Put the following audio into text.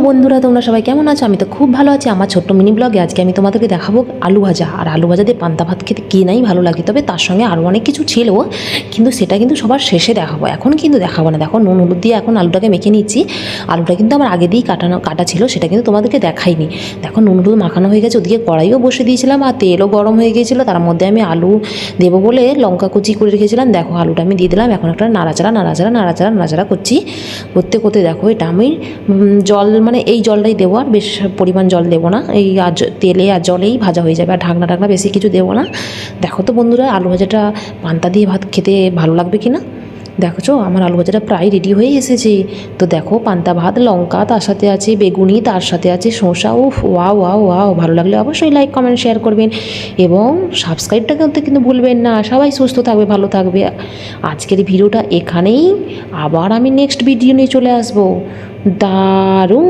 বন্ধুরা, তোমরা সবাই কেমন আছো? আমি তো খুব ভালো আছি। আমার ছোট্ট মিনি ব্লগে আজকে আমি তোমাদেরকে দেখাবো আলু ভাজা। আর আলু ভাজা দিয়ে পান্তা ভাত খেতে কে নাই ভালো লাগে, তবে তার সঙ্গে আরও অনেক কিছু ছিল, কিন্তু সেটা কিন্তু সবার শেষে দেখাবো, এখন কিন্তু দেখাবো না। দেখো, নুন হলুদ দিয়ে এখন আলুটাকে মেখে নিচ্ছি। আলুটা কিন্তু আমার আগে দিয়েই কাটা ছিল, সেটা কিন্তু তোমাদেরকে দেখাইনি। দেখো, নুন হলুদ মাখানো হয়ে গেছে, ওদিকে কড়াইও বসে দিয়েছিলাম আর তেলও গরম হয়ে গিয়েছিলো। তার মধ্যে আমি আলু দেবো বলে লঙ্কা কুচি করে রেখেছিলাম। দেখো, আলুটা আমি দিয়ে দিলাম। এখন একটা নাড়াচাড়া করছি। করতে করতে দেখো, এটা আমি জল মানে এই জলটাই দেবো, আর বেশ পরিমাণ জল দেবো না। এই তেলে আর জলেই ভাজা হয়ে যাবে, আর ঢাকনা বেশি কিছু দেবো না। দেখো তো বন্ধুরা, আলু ভাজাটা পান্তা দিয়ে ভাত খেতে ভালো লাগবে কি না। দেখো, আমার আলু ভাজাটা প্রায় রেডি হয়ে এসেছে। তো দেখো, পান্তা ভাত, লঙ্কা, তার সাথে আছে বেগুনি, তার সাথে আছে শসা। উফ, ওয়াও ওয়াও ওয়াও! ভালো লাগলে অবশ্যই লাইক কমেন্ট শেয়ার করবেন এবং সাবস্ক্রাইবটা করতে কিন্তু ভুলবেন না। সবাই সুস্থ থাকবে, ভালো থাকবে। আজকের ভিডিওটা এখানেই, আবার আমি নেক্সট ভিডিও নিয়ে চলে আসবো। দারুণ।